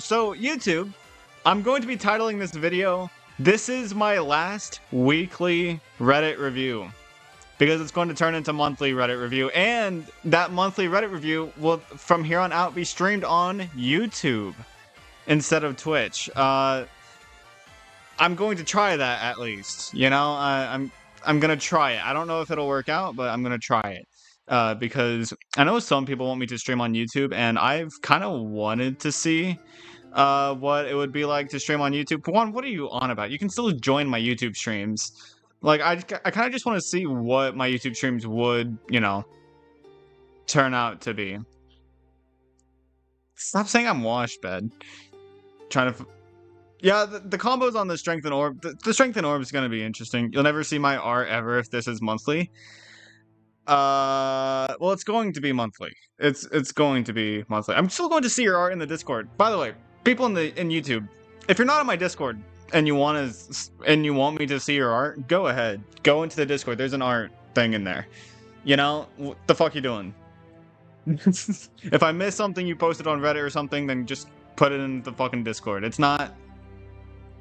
So YouTube, I'm going to be titling this video, "This is my last weekly Reddit review," because it's going to turn into monthly Reddit review, and that monthly Reddit review will, from here on out, be streamed on YouTube instead of Twitch. I'm going to try that at least, you know? I'm gonna try it. I don't know if it'll work out, but I'm gonna try it. Because I know some people want me to stream on YouTube, and I've kind of wanted to see what it would be like to stream on YouTube. Juan, what are you on about? You can still join my YouTube streams. Like, I kind of just want to see what my YouTube streams would, you know, turn out to be. Stop saying I'm washed, bed. Trying to... Yeah, the combos on the Strength and Orb... The Strength and Orb is going to be interesting. You'll never see my art ever if this is monthly. Well, it's going to be monthly. It's going to be monthly. I'm still going to see your art in the Discord. By the way, people in YouTube, if you're not on my Discord and you want me to see your art, go ahead. Go into the Discord. There's an art thing in there. You know, what the fuck you doing? If I miss something you posted on Reddit or something, then just put it in the fucking Discord. It's not,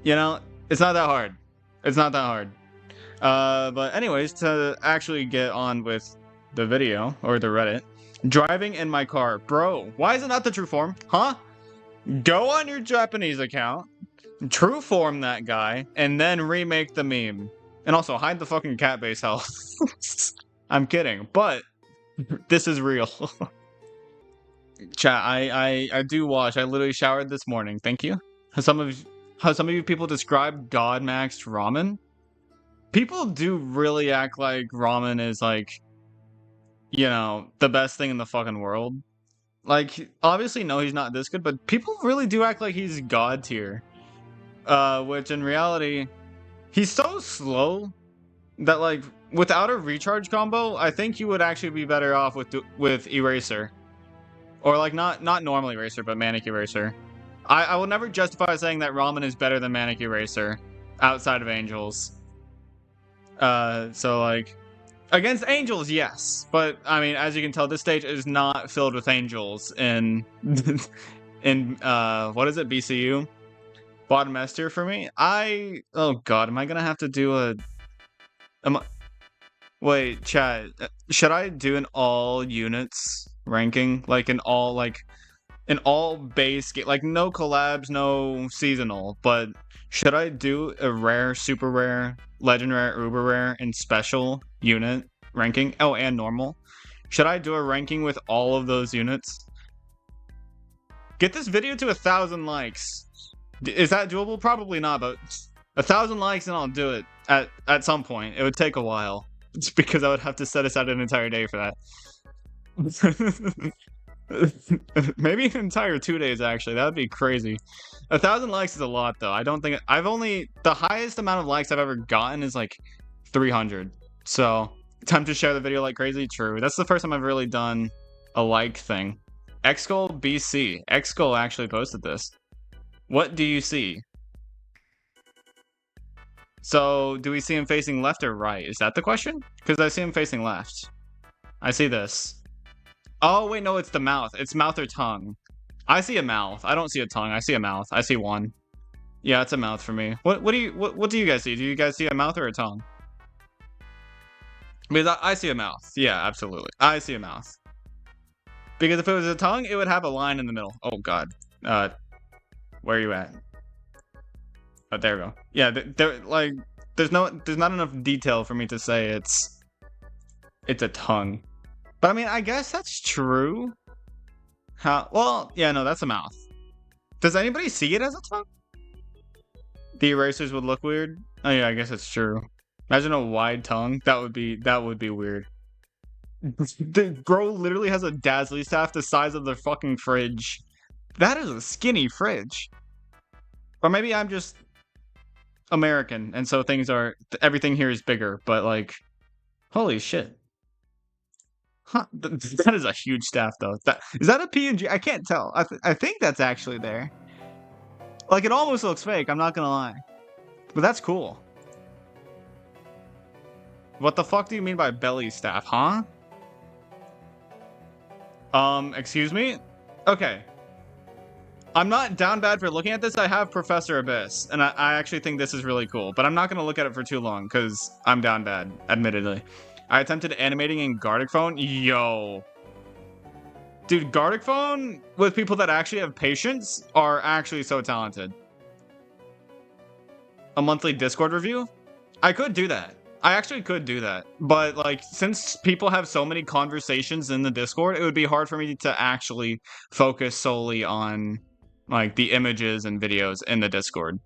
you know, it's not that hard. It's not that hard. But anyways, to actually get on with the video, or the Reddit, driving in my car. Bro, why is it not the true form? Huh? Go on your Japanese account, true form that guy, and then remake the meme. And also, hide the fucking cat base health. I'm kidding, but this is real. Chat, I do wash. I literally showered this morning. Thank you. How some of you people describe God maxed ramen? People do really act like ramen is, like, you know, the best thing in the fucking world. Like, obviously, no, he's not this good, but people really do act like he's god tier. Which in reality, he's so slow that, like, without a recharge combo, I think you would actually be better off with Eraser. Or, like, not normal Eraser, but Manic Eraser. I will never justify saying that ramen is better than Manic Eraser outside of Angels. So, like, against Angels, yes. But, I mean, as you can tell, this stage is not filled with Angels in, what is it, BCU? Bottom S tier for me? Oh god, am I gonna have to do wait, chat, should I do an all units ranking? Like, an all base game, like, no collabs, no seasonal, but should I do a rare, super rare, legend rare, uber rare, and special unit ranking? Oh, and normal. Should I do a ranking with all of those units? Get this video to 1,000 likes. Is that doable? Probably not, but 1,000 likes and I'll do it at some point. It would take a while. It's because I would have to set aside an entire day for that. Maybe an entire 2 days, actually. That would be crazy. 1,000 likes is a lot, though. I don't think... the highest amount of likes I've ever gotten is, like, 300. So, time to share the video like crazy? True. That's the first time I've really done a like thing. Xskull BC. Xskull actually posted this. What do you see? So, do we see him facing left or right? Is that the question? Because I see him facing left. I see this. Oh, wait, no, it's the mouth. It's mouth or tongue. I see a mouth. I don't see a tongue. I see a mouth. I see one. Yeah, it's a mouth for me. What do you guys see? Do you guys see a mouth or a tongue? Because I see a mouth. Yeah, absolutely. I see a mouth. Because if it was a tongue, it would have a line in the middle. Oh, God. Where are you at? Oh, there we go. Yeah, there's not enough detail for me to say it's a tongue. But I mean, I guess that's true. Well, yeah, no, that's a mouth. Does anybody see it as a tongue? The erasers would look weird. Oh yeah, I guess it's true. Imagine a wide tongue. That would be weird. The bro literally has a Dazzly staff the size of the fucking fridge. That is a skinny fridge. Or maybe I'm just American, and so everything here is bigger. But, like, holy shit. Huh, that is a huge staff, though. Is that a PNG? I can't tell. I think that's actually there. Like, it almost looks fake, I'm not gonna lie. But that's cool. What the fuck do you mean by belly staff, huh? Excuse me? Okay. I'm not down bad for looking at this. I have Professor Abyss, and I actually think this is really cool. But I'm not going to look at it for too long, because I'm down bad, admittedly. I attempted animating in Gartic Phone. Yo. Dude, Gartic Phone with people that actually have patience are actually so talented. A monthly Discord review? I could do that. I actually could do that. But, like, since people have so many conversations in the Discord, it would be hard for me to actually focus solely on, like, the images and videos in the Discord.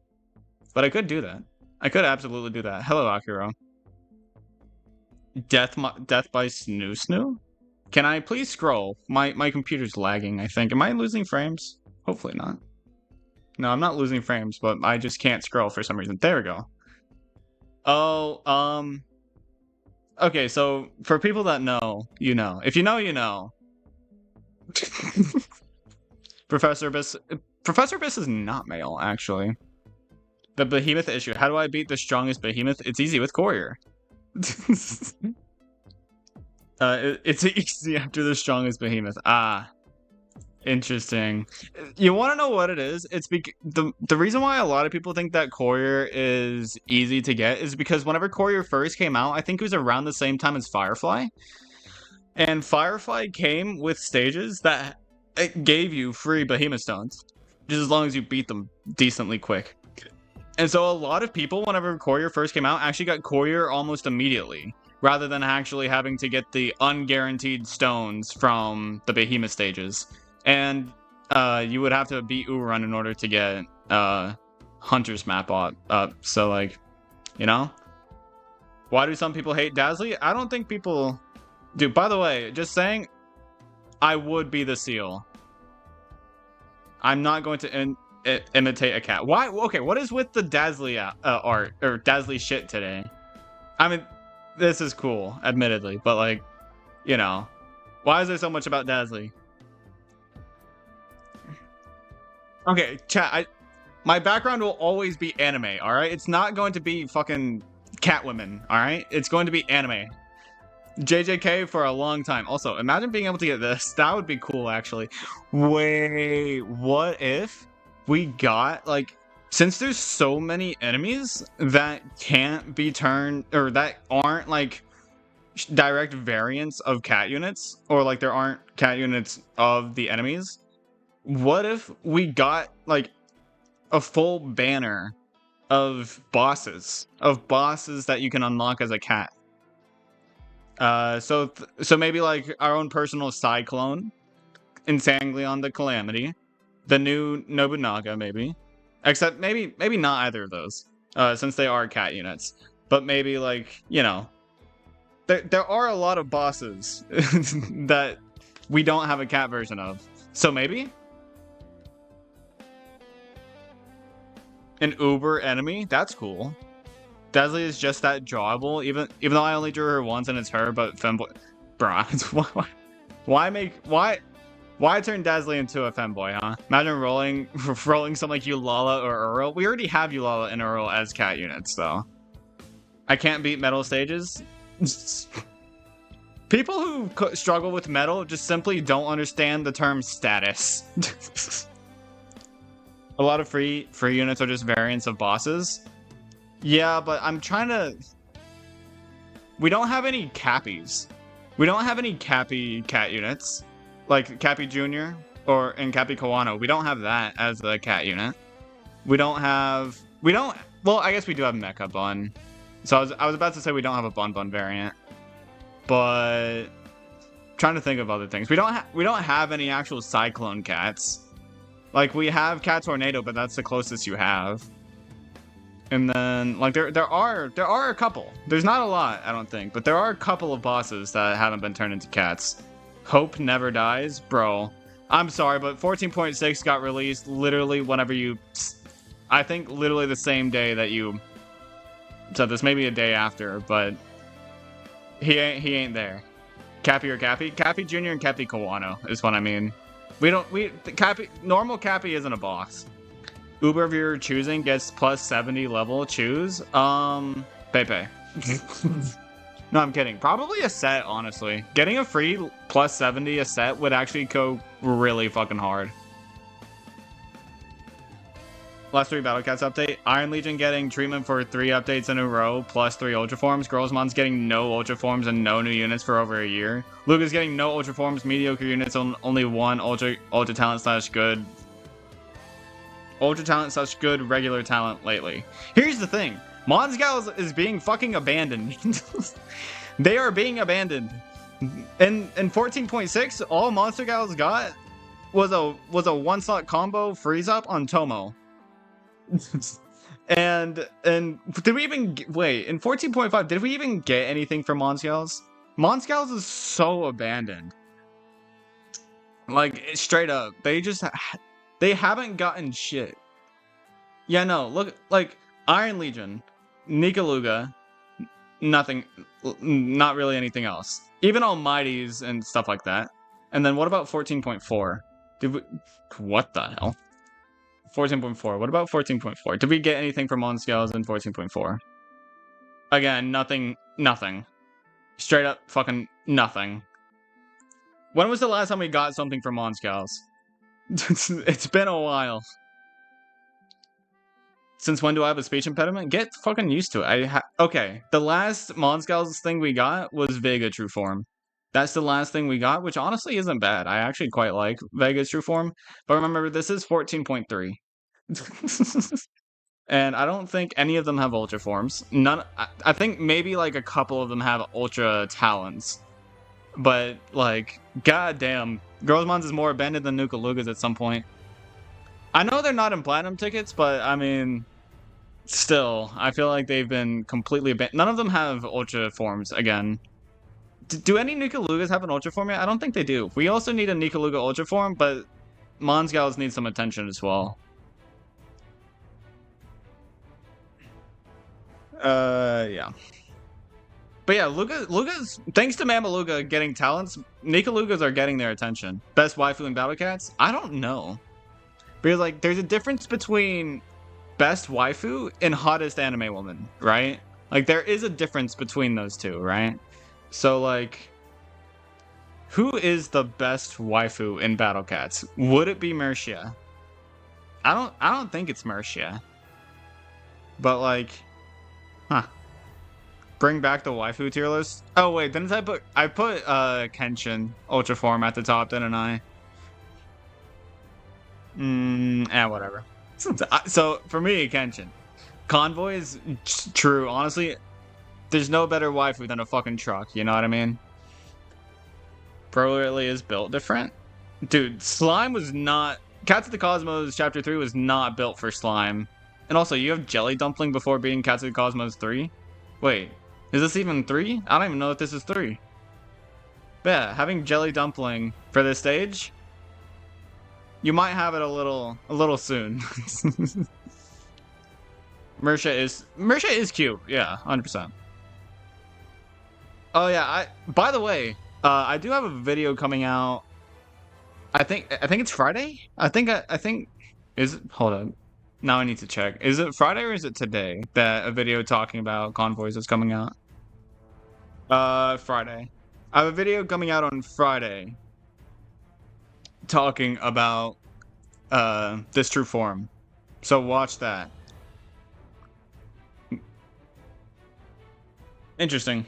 But I could do that. I could absolutely do that. Hello, Akiro. Death by Snoo Snoo? Can I please scroll? My computer's lagging, I think. Am I losing frames? Hopefully not. No, I'm not losing frames, but I just can't scroll for some reason. There we go. Oh, okay, so for people that know, you know. If you know, you know. Professor Abyss is not male, actually. The Behemoth issue. How do I beat the strongest Behemoth? It's easy with Courier. It's easy after the strongest Behemoth. Ah. Interesting. You want to know what it is? It's the reason why a lot of people think that Courier is easy to get is because whenever Courier first came out, I think it was around the same time as Firefly. And Firefly came with stages that it gave you free Behemoth Stones, just as long as you beat them decently quick. And so a lot of people, whenever Courier first came out, actually got Courier almost immediately, rather than actually having to get the unguaranteed stones from the Behemoth stages. And you would have to beat Urun in order to get Hunter's map up. So, like, you know? Why do some people hate Dazzly? I don't think people... Dude, by the way, just saying, I would be the seal. I'm not going to imitate a cat. Why? Okay, what is with the Dazzly art, or Dazzly shit today? I mean, this is cool, admittedly, but, like, you know, why is there so much about Dazzly? Okay, chat, my background will always be anime, alright? It's not going to be fucking Catwomen, alright? It's going to be anime. JJK for a long time. Also, imagine being able to get this. That would be cool, actually. Wait, what if we got, like, since there's so many enemies that can't be turned, or that aren't, like, direct variants of cat units, or, like, there aren't cat units of the enemies, what if we got, like, a full banner of bosses that you can unlock as a cat? So maybe, like, our own personal Cyclone, Ensanglion the Calamity, the new Nobunaga, maybe. Except maybe not either of those, since they are cat units. But maybe, like, you know, there are a lot of bosses that we don't have a cat version of. So maybe an Uber enemy? That's cool. Dazzly is just that drawable, even though I only drew her once and it's her, but femboy. Bruh, why turn Dazzly into a femboy, huh? Imagine rolling something like Eulala or Earl. We already have Eulala and Earl as cat units, though. I can't beat metal stages. People who struggle with metal just simply don't understand the term status. A lot of free units are just variants of bosses. Yeah, but I'm trying to... We don't have any Cappies. We don't have any Cappy cat units. Like Cappy Jr. and Cappy Kawano. We don't have that as a cat unit. Well, I guess we do have Mecha Bun. So I was about to say we don't have a Bun variant. But... trying to think of other things. We don't have any actual Cyclone cats. Like, we have Cat Tornado, but that's the closest you have. And then, like, there are a couple. There's not a lot, I don't think, but there are a couple of bosses that haven't been turned into cats. Hope Never Dies? Bro, I'm sorry, but 14.6 got released literally whenever you... I think literally the same day that you said this, maybe a day after, but he ain't there. Cappy or Cappy? Cappy Jr. and Cappy Kawano is what I mean. Normal Cappy isn't a boss. Uber of your choosing gets plus 70 level. Choose. Pepe. No, I'm kidding. Probably a set, honestly. Getting a free plus 70 a set would actually go really fucking hard. Last 3 Battle Cats update. Iron Legion getting treatment for 3 updates in a row, plus 3 Ultra Forms. Girlsmon's getting no Ultra Forms and no new units for over a year. Luca's getting no Ultra Forms, mediocre units, only 1 Ultra Talent slash good. Ultra Talent slash good regular talent lately. Here's the thing. Monsgal is being fucking abandoned. They are being abandoned. In 14.6, all Monster Gals got was a 1-slot combo freeze up on Tomo. and did we even wait in 14.5? Did we even get anything from Monscals? Monscals is so abandoned. Like straight up, they haven't gotten shit. Yeah, no. Look, like Iron Legion, Nikaluga, nothing, not really anything else. Even Almighties and stuff like that. And then what about 14.4? Did we? What the hell? 14.4. What about 14.4? Did we get anything from Monscales in 14.4? Again, nothing. Nothing. Straight up fucking nothing. When was the last time we got something from Monscales? It's been a while. Since when do I have a speech impediment? Get fucking used to it. Okay, the last Monscales thing we got was Vega True Form. That's the last thing we got, which honestly isn't bad. I actually quite like Vega's True Form. But remember, this is 14.3. And I don't think any of them have Ultra Forms. None. I think maybe like a couple of them have Ultra Talents. But, like, goddamn. Girlsmon's is more abandoned than Nuka-Luga's at some point. I know they're not in Platinum tickets, but, I mean... Still, I feel like they've been completely abandoned. None of them have Ultra Forms, again. Do any Nuka-Lugas have an Ultra Form yet? I don't think they do. We also need a Nuka-Luga Ultra Form, but... Monsgals need some attention as well. Yeah. But yeah, Luga's, thanks to Mamaluga getting talents, Nikalugas are getting their attention. Best waifu in Battle Cats? I don't know. Because, like, there's a difference between best waifu and hottest anime woman, right? Like, there is a difference between those two, right? So, like, who is the best waifu in Battle Cats? Would it be Mercia? I don't think it's Mercia. But, like, huh. Bring back the waifu tier list. Oh wait, didn't I put Kenshin Ultra Form at the top, didn't I? Whatever. So for me, Kenshin. Convoy is true. Honestly, there's no better waifu than a fucking truck. You know what I mean? Bro really is built different. Dude, Slime was not. Cats of the Cosmos Chapter 3 was not built for Slime. And also, you have Jelly Dumpling before being Cats of the Cosmos 3? Wait. Is this even 3? I don't even know if this is 3. But yeah, having Jelly Dumpling for this stage, you might have it a little soon. Mercia is cute. Yeah, 100%. Oh yeah, by the way, I do have a video coming out. I think it's Friday. I think is it? Hold on. Now I need to check. Is it Friday or is it today that a video talking about convoys is coming out? Friday. I have a video coming out on Friday talking about this true form. So watch that. Interesting.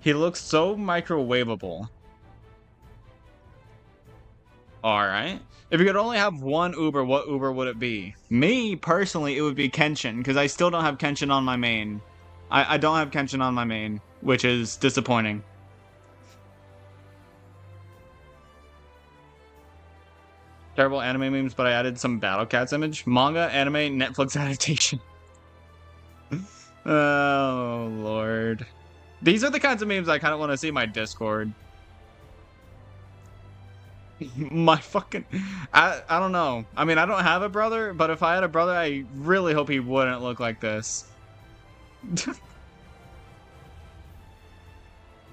He looks so microwavable. Alright. If you could only have one Uber, what Uber would it be? Me, personally, it would be Kenshin, because I still don't have Kenshin on my main. I don't have Kenshin on my main, which is disappointing. Terrible anime memes, but I added some Battle Cats image. Manga, anime, Netflix adaptation. Oh, Lord. These are the kinds of memes I kind of want to see in my Discord. My fucking... I don't know. I mean, I don't have a brother, but if I had a brother, I really hope he wouldn't look like this.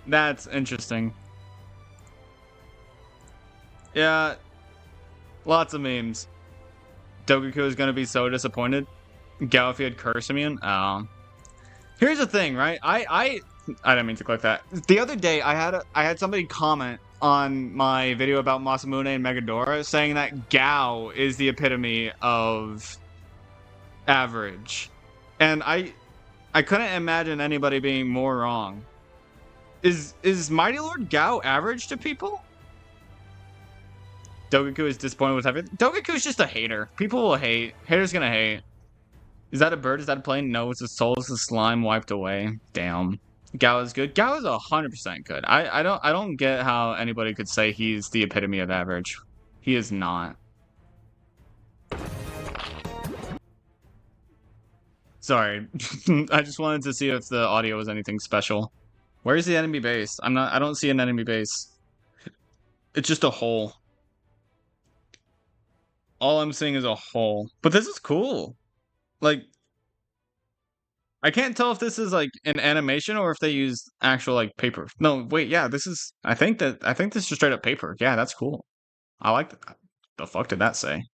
That's interesting. Yeah. Lots of memes. Dogoku is going to be so disappointed. Galafi had Cursimeon. Here's the thing, right? I didn't mean to click that. The other day, I had somebody comment on my video about Masamune and Megadora, saying that Gao is the epitome of average. And I couldn't imagine anybody being more wrong. Is Mighty Lord Gao average to people? Dogaku is disappointed with everything. Dogaku is just a hater. People will hate. Haters gonna hate. Is that a bird? Is that a plane? No, it's a soul. It's a slime wiped away. Damn. Gao is good. Gao is 100% good. I don't get how anybody could say he's the epitome of average. He is not. Sorry. I just wanted to see if the audio was anything special. Where's the enemy base? I don't see an enemy base. It's just a hole. All I'm seeing is a hole. But this is cool. Like, I can't tell if this is like an animation or if they use actual like paper. No, wait, yeah, this is I think this is straight up paper. Yeah, that's cool. I like that. The fuck did that say?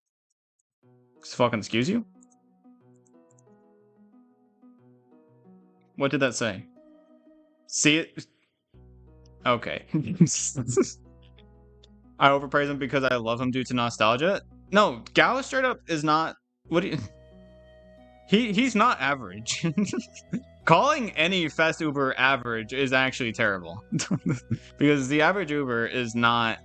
Fucking excuse you? What did that say? See it? Okay. I overpraise him because I love him due to nostalgia. No, Gao straight up is not. What do you? He's not average. Calling any fest Uber average is actually terrible. Because the average Uber is not.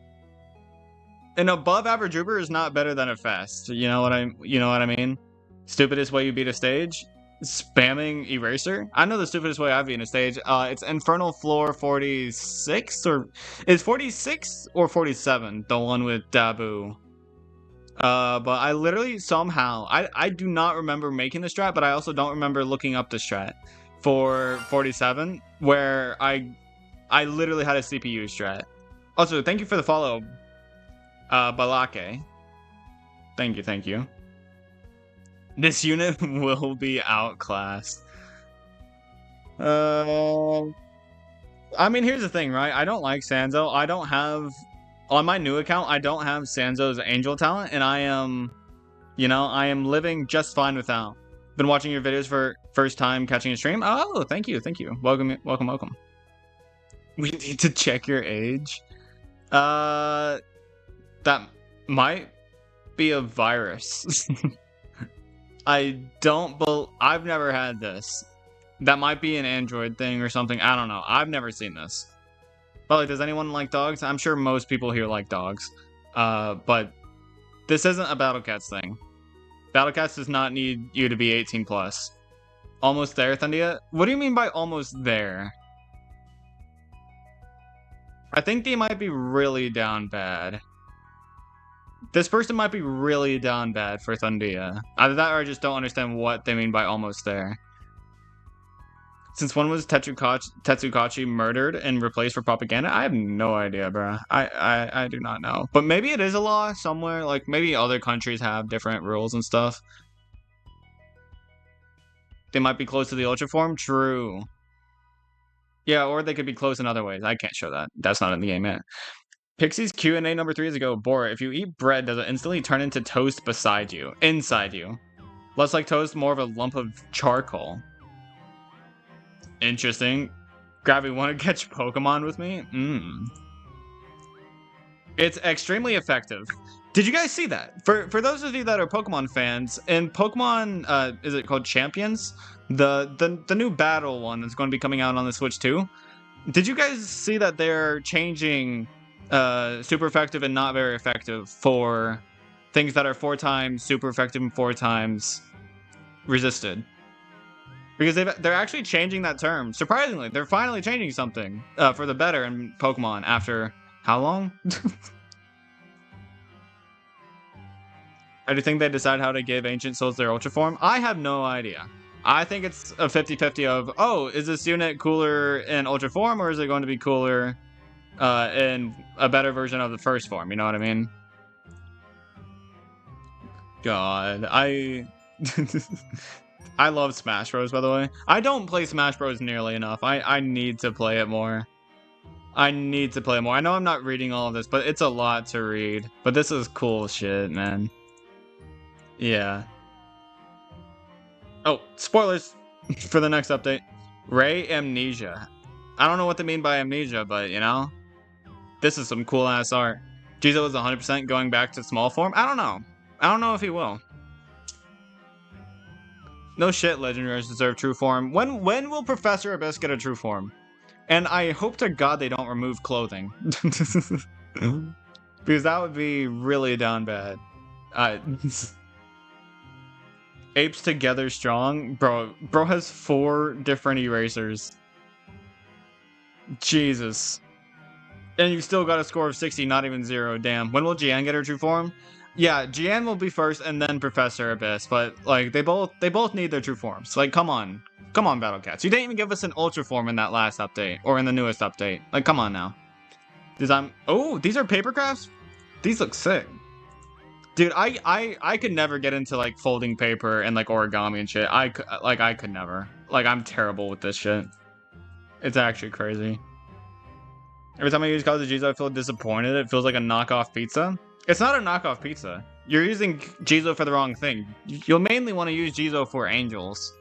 An above average Uber is not better than a fest. You know what I mean? Stupidest way you beat a stage? Spamming eraser? I know the stupidest way I've beaten a stage. It's Infernal Floor 46 or is 46 or 47 the one with Dabu? But I literally somehow I do not remember making the strat, but I also don't remember looking up the strat for 47 where I literally had a CPU strat. Also, thank you for the follow, Balake. Thank you. This unit will be outclassed. I mean, here's the thing, right? I don't like Sanzo. I don't have on my new account, I don't have Sanzo's angel talent, and I am living just fine without. Been watching your videos for first time catching a stream. Oh, thank you. Welcome. We need to check your age. That might be a virus. I've never had this. That might be an Android thing or something. I don't know. I've never seen this. But like, does anyone like dogs? I'm sure most people here like dogs. But this isn't a Battle Cats thing. Battle Cats does not need you to be 18 plus. Almost there, Thundia? What do you mean by almost there? I think they might be really down bad. This person might be really down bad for Thundia. Either that or I just don't understand what they mean by almost there. Since when was Tetsukachi murdered and replaced for propaganda? I have no idea, bro. I do not know. But maybe it is a law somewhere. Like, maybe other countries have different rules and stuff. They might be close to the Ultra form? True. Yeah, or they could be close in other ways. I can't show that. That's not in the game yet. Pixie's Q&A number 3 is ago. Bora, if you eat bread, does it instantly turn into toast beside you? Inside you. Less like toast, more of a lump of charcoal. Interesting. Gravity, want to catch Pokemon with me? It's extremely effective. Did you guys see that? For those of you that are Pokemon fans, in Pokemon, is it called Champions? The new battle one that's going to be coming out on the Switch too. Did you guys see that they're changing super effective and not very effective for things that are 4 times super effective and 4 times resisted? Because they're actually changing that term. Surprisingly, they're finally changing something for the better in Pokemon after how long? I do think they decide how to give Ancient Souls their Ultra Form. I have no idea. I think it's a 50-50 of, oh, is this unit cooler in Ultra Form or is it going to be cooler in a better version of the first form? You know what I mean? God, I love Smash Bros, by the way. I don't play Smash Bros nearly enough. I need to play it more. I need to play it more. I know I'm not reading all of this, but it's a lot to read. But this is cool shit, man. Yeah. Oh, spoilers for the next update. Ray Amnesia. I don't know what they mean by amnesia, but you know. This is some cool ass art. Jizo is 100% going back to small form. I don't know. I don't know if he will. No shit, legendaries deserve true form. When will Professor Abyss get a true form? And I hope to God they don't remove clothing. Because that would be really down bad. Apes together strong? Bro has 4 different erasers. Jesus. And you still got a score of 60, not even 0. Damn. When will Jian get her true form? Yeah, Jian will be first and then Professor Abyss, but like they both need their true forms. Like come on. Come on, Battle Cats. You didn't even give us an ultra form in that last update or in the newest update. Like come on now. Oh, these are paper crafts? These look sick. Dude, I could never get into like folding paper and like origami and shit. I could never. Like I'm terrible with this shit. It's actually crazy. Every time I use Call of Jizo, I feel disappointed. It feels like a knockoff pizza. It's not a knockoff pizza. You're using Jizo for the wrong thing. You'll mainly want to use Jizo for angels.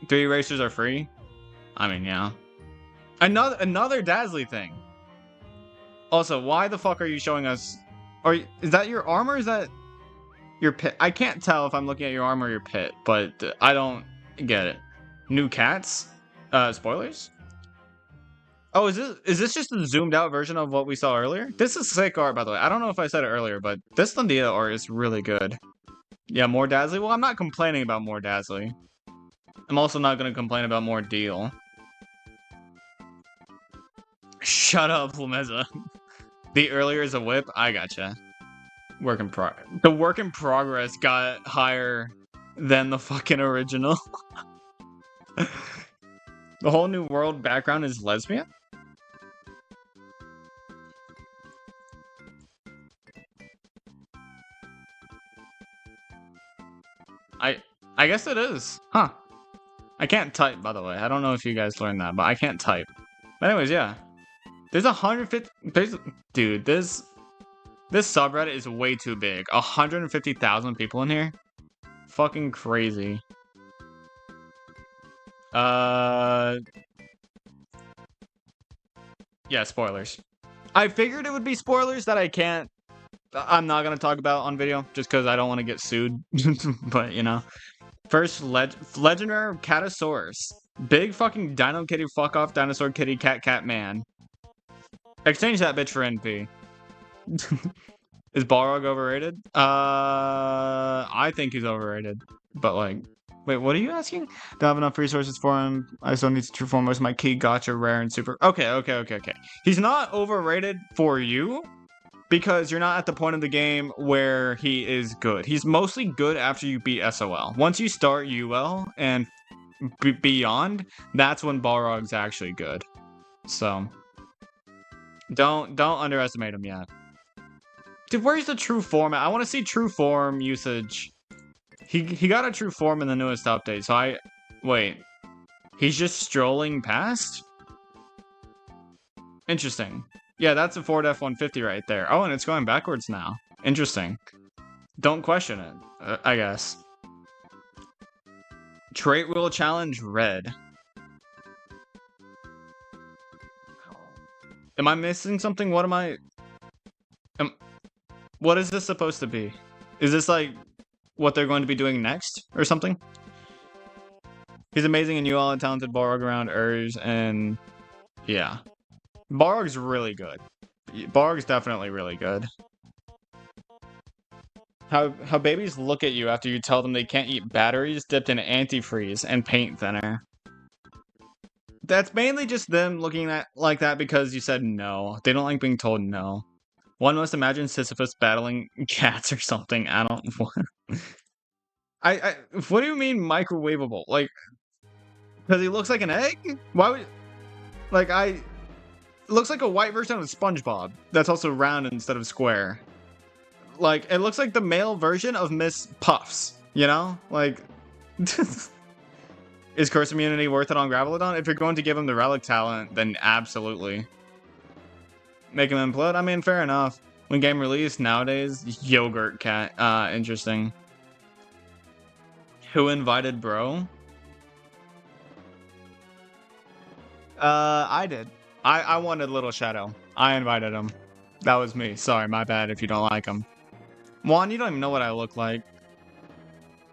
3 erasers are free? I mean, yeah. Another Dazzly thing. Also, why the fuck are you showing us... is that your arm or is that your pit? I can't tell if I'm looking at your arm or your pit, but I don't get it. New cats? Spoilers? Oh, is this just a zoomed out version of what we saw earlier? This is sick art, by the way. I don't know if I said it earlier, but this Landia art is really good. Yeah, more Dazzly? Well, I'm not complaining about more Dazzly. I'm also not going to complain about more Deal. Shut up, Lameza. The earlier is a whip? I gotcha. The work in progress got higher than the fucking original. The whole new world background is lesbian? I guess it is. Huh. I can't type, by the way. I don't know if you guys learned that, but I can't type. But anyways, yeah. There's 150... Dude, this subreddit is way too big. 150,000 people in here? Fucking crazy. Yeah, spoilers. I figured it would be spoilers that I'm not gonna talk about on video, just because I don't want to get sued. But, you know. First, Legendary Catasaurus. Big fucking Dino Kitty fuck off Dinosaur Kitty Cat Man. Exchange that bitch for NP. Is Balrog overrated? I think he's overrated. But like, wait, what are you asking? Don't have enough resources for him. I still need to true form most of my key gacha, rare, and super. Okay. He's not overrated for you because you're not at the point of the game where he is good. He's mostly good after you beat SOL. Once you start UL and beyond, that's when Balrog's actually good. So don't underestimate him yet. Dude, where's the true form? I want to see true form usage. He got a true form in the newest update, so wait. He's just strolling past? Interesting. Yeah, that's a Ford F-150 right there. Oh, and it's going backwards now. Interesting. Don't question it, I guess. Trait Wheel Challenge Red. Am I missing something? What am I... What is this supposed to be? Is this like what they're going to be doing next or something? He's amazing and you all are talented Balrog around Urge and yeah. Balrog's really good. Balrog's definitely really good. How babies look at you after you tell them they can't eat batteries dipped in antifreeze and paint thinner. That's mainly just them looking at like that because you said no. They don't like being told no. One must imagine Sisyphus battling cats or something. I don't... What do you mean microwavable? Like, because he looks like an egg? Why would... Like, it looks like a white version of SpongeBob. That's also round instead of square. Like, it looks like the male version of Miss Puffs. You know? Like... Is Curse Immunity worth it on Gravelodon? If you're going to give him the Relic talent, then absolutely. Make him implode? I mean, fair enough. When game release nowadays, Yogurt Cat. Interesting. Who invited bro? I did. I wanted Little Shadow. I invited him. That was me. Sorry, my bad if you don't like him. Juan, you don't even know what I look like.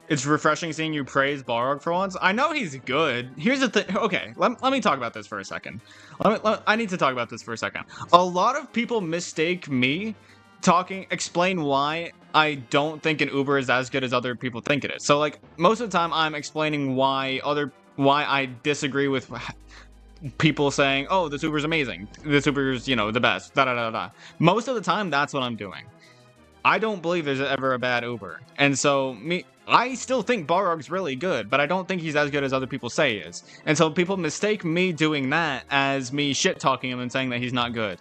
It's refreshing seeing you praise Balrog for once. I know he's good. Here's the thing. Okay, let me talk about this for a second. I need to talk about this for a second. A lot of people mistake me explain why I don't think an Uber is as good as other people think it is. So, like, most of the time I'm explaining why I disagree with people saying, oh, this Uber's amazing. This Uber's, you know, the best. Da da da da. Most of the time, that's what I'm doing. I don't believe there's ever a bad Uber. And so, I still think Balrog's really good, but I don't think he's as good as other people say he is. And so people mistake me doing that as me shit-talking him and saying that he's not good.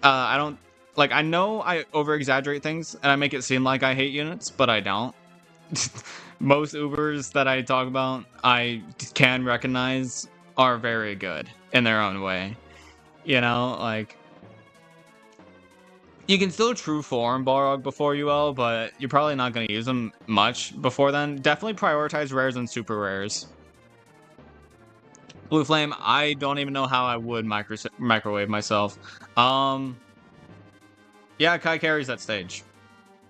I don't... Like, I know I over-exaggerate things, and I make it seem like I hate units, but I don't. Most Ubers that I talk about, I can recognize are very good in their own way. You know, like... You can still true form Balrog before UL, but you're probably not going to use them much before then. Definitely prioritize rares and super rares. Blue Flame, I don't even know how I would microwave myself. Yeah, Kai carries that stage.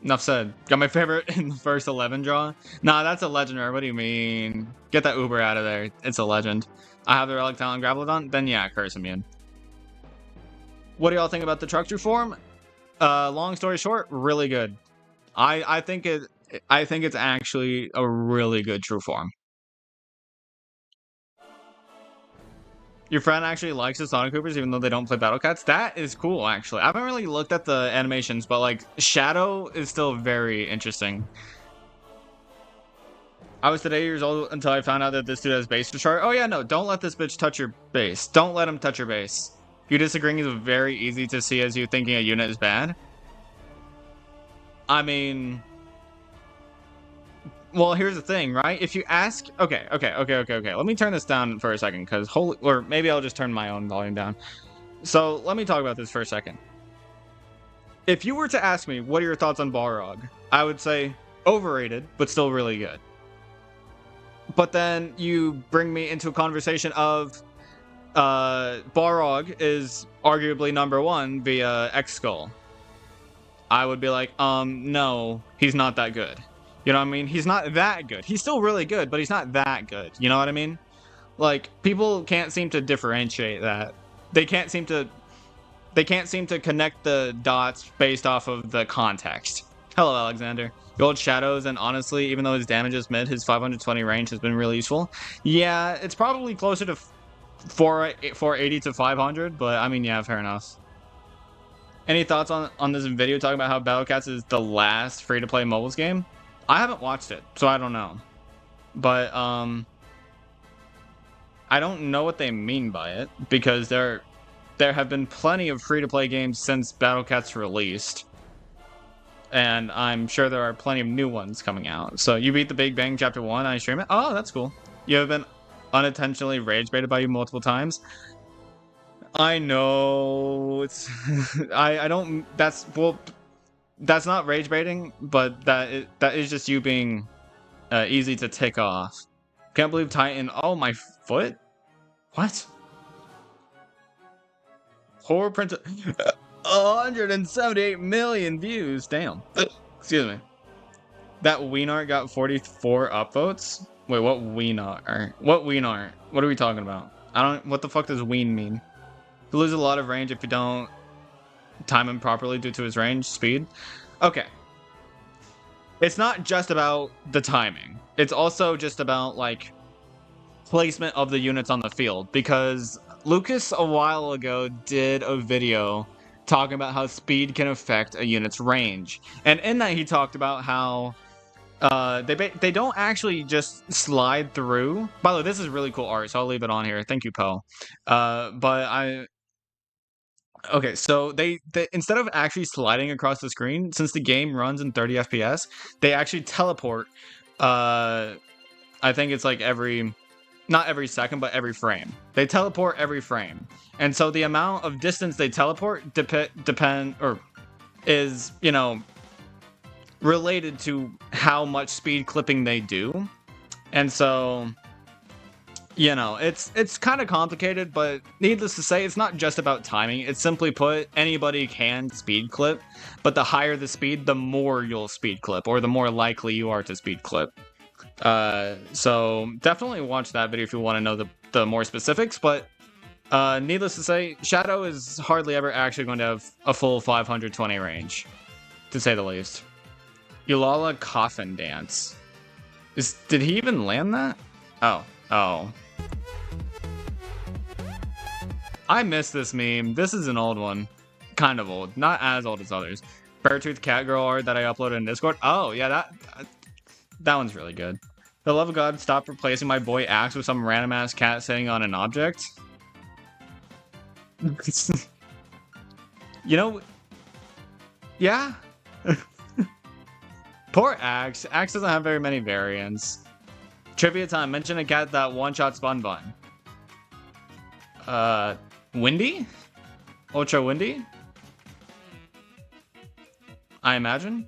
Enough said. Got my favorite in the first 11 draw. Nah, that's a legendary. What do you mean? Get that Uber out of there. It's a legend. I have the Relic Talon Gravelodon? Then yeah, Curse Immune. What do y'all think about the truck true form? Long story short, really good. I think it's actually a really good true form. Your friend actually likes the Sonic Coopers even though they don't play Battle Cats? That is cool, actually. I haven't really looked at the animations, but like Shadow is still very interesting. I was today years old until I found out that this dude has base to chart. Oh yeah, no, don't let this bitch touch your base. Don't let him touch your base. You disagreeing is very easy to see as you thinking a unit is bad. I mean... Well, here's the thing, right? If you ask... Okay. Let me turn this down for a second, because or maybe I'll just turn my own volume down. So, let me talk about this for a second. If you were to ask me, what are your thoughts on Balrog? I would say, overrated, but still really good. But then you bring me into a conversation of... Balrog is arguably #1 via X-Skull. I would be like, no, he's not that good. You know what I mean? He's not that good. He's still really good, but he's not that good. You know what I mean? Like, people can't seem to differentiate that. They can't seem to connect the dots based off of the context. Hello, Alexander. Gold Shadows, and honestly, even though his damage is mid, his 520 range has been really useful. Yeah, it's probably closer to 480 to 500, but I mean, yeah, fair enough. Any thoughts on this video talking about how Battle Cats is the last free-to-play mobiles game? I haven't watched it, so I don't know. But, I don't know what they mean by it, because there have been plenty of free-to-play games since Battle Cats released. And I'm sure there are plenty of new ones coming out. So, you beat the Big Bang Chapter 1, I stream it? Oh, that's cool. You have been unintentionally rage-baited by you multiple times. I know, it's... I don't... That's... Well... That's not rage baiting, but that is just you being easy to tick off. Can't believe Titan. Oh, my foot? What? Horror print. 178 million views. Damn. Excuse me. That Weenart got 44 upvotes? Wait, what Weenart? What Weenart? What are we talking about? What the fuck does Ween mean? You lose a lot of range if you don't time him properly due to his range, speed. Okay. It's not just about the timing. It's also just about, like, placement of the units on the field. Because Lucas, a while ago, did a video talking about how speed can affect a unit's range. And in that, he talked about how they don't actually just slide through. By the way, this is really cool art, so I'll leave it on here. Thank you, Poe. Okay, so they instead of actually sliding across the screen, since the game runs in 30 FPS, they actually teleport. I think it's like not every second, but every frame. They teleport every frame, and so the amount of distance they teleport is, you know, related to how much speed clipping they do, and so You know, it's kind of complicated, but needless to say, it's not just about timing. It's simply put, anybody can speed clip, but the higher the speed, the more you'll speed clip, or the more likely you are to speed clip. So definitely watch that video if you want to know the more specifics, but needless to say, Shadow is hardly ever actually going to have a full 520 range, to say the least. Yulala Coffin Dance. Did he even land that? Oh. I missed this meme. This is an old one. Kind of old. Not as old as others. Beartooth Catgirl art that I uploaded in Discord. Oh, yeah, that one's really good. For the love of God, stop replacing my boy Axe with some random ass cat sitting on an object. You know, yeah. Poor Axe. Axe doesn't have very many variants. Trivia time. Mention a cat that one-shots Bun Bun. Windy? Ultra Windy? I imagine?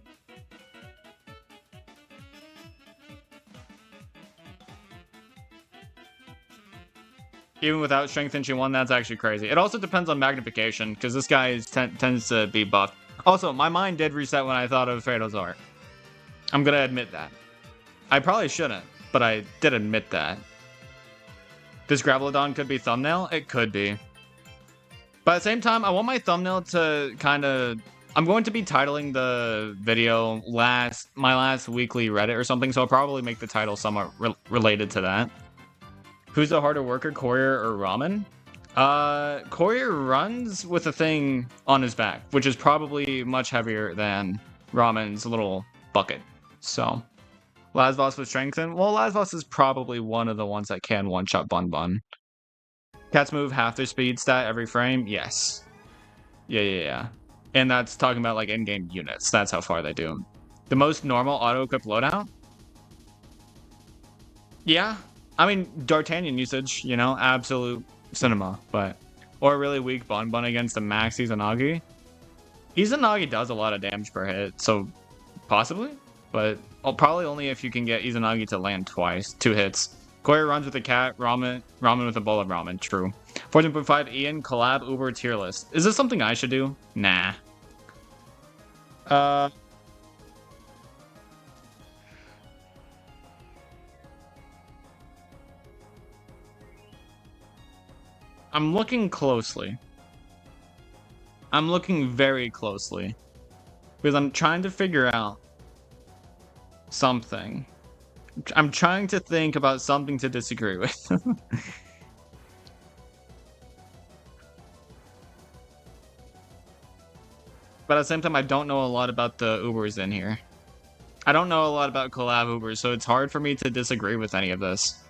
Even without strength and she won, that's actually crazy. It also depends on magnification, because this guy tends to be buffed. Also, my mind did reset when I thought of Fredo's art. I'm gonna admit that. I probably shouldn't, but I did admit that. This Gravelodon could be thumbnail? It could be. But at the same time, I want my thumbnail to kind of... I'm going to be titling the video my last weekly Reddit or something, so I'll probably make the title somewhat related to that. Who's the harder worker, Courier or Ramen? Courier runs with a thing on his back, which is probably much heavier than Ramen's little bucket. So, Lasvos with strengthen. Well, Lasvos is probably one of the ones that can one-shot Bun Bun. Cats move half their speed stat every frame? Yes. Yeah. And that's talking about, like, in-game units. That's how far they do. The most normal auto-equip loadout? Yeah. I mean, D'Artagnan usage, you know, absolute cinema, but... Or really weak Bun Bun against the max Izanagi. Izanagi does a lot of damage per hit, so possibly? But probably only if you can get Izanagi to land twice. 2 hits. Courier runs with a cat, Ramen with a bowl of ramen. True. 14.5 Ian, collab, Uber, tier list. Is this something I should do? Nah. I'm looking closely. I'm looking very closely. Because I'm trying to figure out something. I'm trying to think about something to disagree with. But at the same time, I don't know a lot about the Ubers in here. I don't know a lot about collab Ubers, so it's hard for me to disagree with any of this.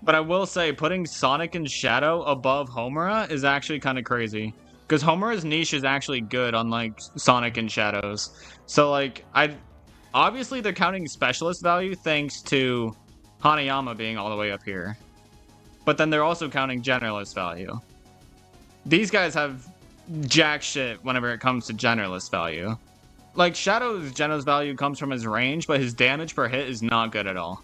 But I will say, putting Sonic and Shadow above Homura is actually kind of crazy. Because Homura's niche is actually good, unlike Sonic and Shadow's. So, like, obviously, they're counting specialist value thanks to Hanayama being all the way up here. But then they're also counting generalist value. These guys have jack shit whenever it comes to generalist value. Like, Shadow's generalist value comes from his range, but his damage per hit is not good at all.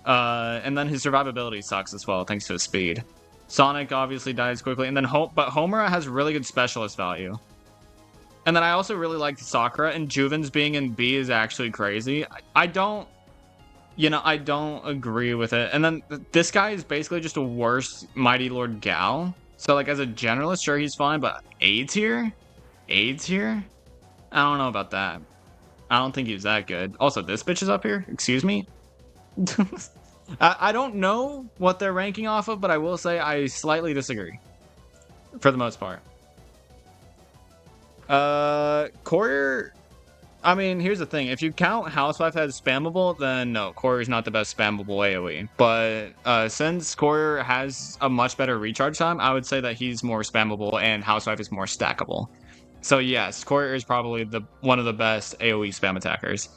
And then his survivability sucks as well, thanks to his speed. Sonic obviously dies quickly, and then but Homura has really good specialist value. And then I also really like Sakura, and Juven's being in B is actually crazy. I don't agree with it. And then this guy is basically just a worse Mighty Lord Gao. So, like, as a generalist, sure, he's fine, but A tier? A tier? I don't know about that. I don't think he's that good. Also, this bitch is up here? Excuse me? I don't know what they're ranking off of, but I will say I slightly disagree. For the most part. Courier... I mean, here's the thing. If you count Housewife as spammable, then no, Courier's not the best spammable AoE. But since Courier has a much better recharge time, I would say that he's more spammable and Housewife is more stackable. So yes, Courier is probably one of the best AoE spam attackers.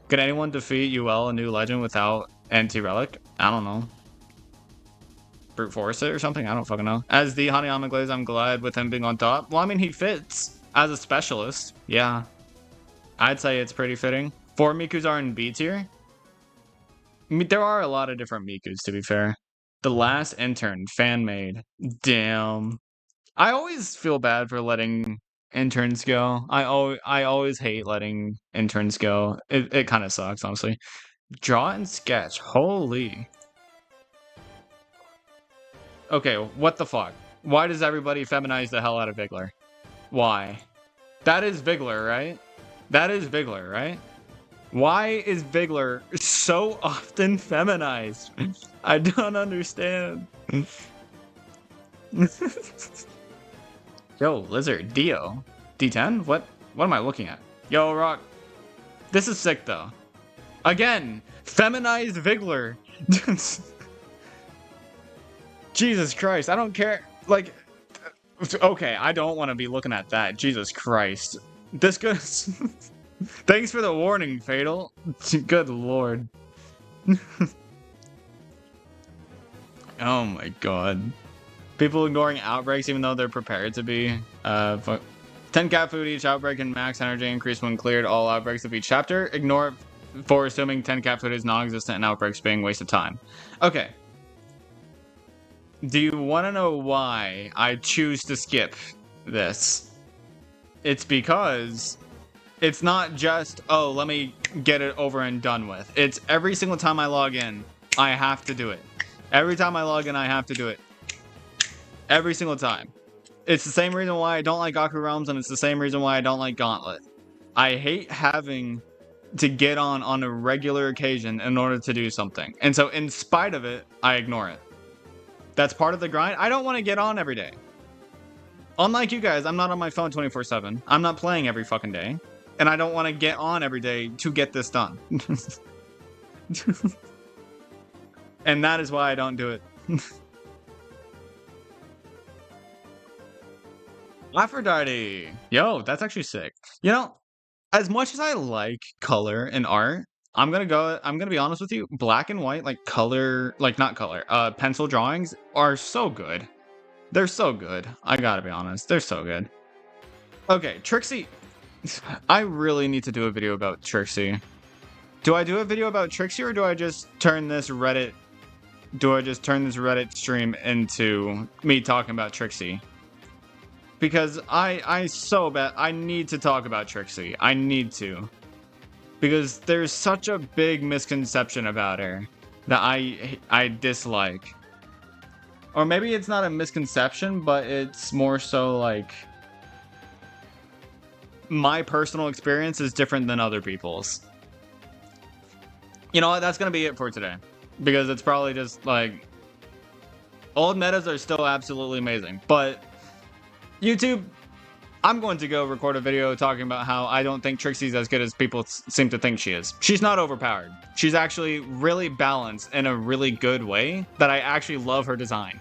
Could anyone defeat UL, a new legend, without anti-relic? I don't know. Brute force it or something? I don't fucking know. As the Hanayama Glaze, I'm glad with him being on top. Well, I mean, he fits as a specialist. Yeah. I'd say it's pretty fitting. 4 Mikuzar in B tier. I mean, there are a lot of different Mikus, to be fair. The last intern, fan-made. Damn. I always feel bad for letting interns go. I always hate letting interns go. It kind of sucks, honestly. Draw and sketch. Holy. Okay, what the fuck? Why does everybody feminize the hell out of Vigler? Why? That is Vigler, right? That is Vigler, right? Why is Vigler so often feminized? I don't understand. Yo, Lizard, Dio. D10? What am I looking at? Yo, Rock. This is sick, though. Again, feminized Vigler. Jesus Christ, I don't care. Like, okay, I don't want to be looking at that. Jesus Christ. This goes... Thanks for the warning, Fatal. Good lord. Oh my god. People ignoring outbreaks even though they're prepared to be. 10 cat food each outbreak and max energy increase when cleared all outbreaks of each chapter. Ignore it for assuming 10 cat food is non-existent and outbreaks being waste of time. Okay. Do you want to know why I choose to skip this? It's because it's not just, oh, let me get it over and done with. It's every single time I log in, I have to do it. Every time I log in, I have to do it. Every single time. It's the same reason why I don't like Gaku Realms, and it's the same reason why I don't like Gauntlet. I hate having to get on a regular occasion in order to do something. And so in spite of it, I ignore it. That's part of the grind. I don't want to get on every day. Unlike you guys, I'm not on my phone 24/7. I'm not playing every fucking day. And I don't want to get on every day to get this done. And that is why I don't do it. Aphrodite! Yo, that's actually sick. You know, as much as I like color and art, I'm gonna be honest with you, black and white, like color, like not color, pencil drawings are so good. They're so good. I gotta be honest, they're so good. Okay, Trixie. I really need to do a video about Trixie. Do I do a video about Trixie or do I just turn this Reddit stream into me talking about Trixie? Because I so bad, I need to talk about Trixie. I need to. Because there's such a big misconception about her that I dislike. Or maybe it's not a misconception, but it's more so like my personal experience is different than other people's. You know what? That's gonna be it for today. Because it's probably just like old metas are still absolutely amazing. But YouTube, I'm going to go record a video talking about how I don't think Trixie's as good as people seem to think she is. She's not overpowered. She's actually really balanced in a really good way that I actually love her design.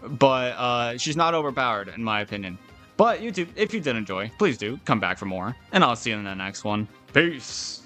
But she's not overpowered in my opinion. But YouTube, if you did enjoy, please do come back for more. And I'll see you in the next one. Peace!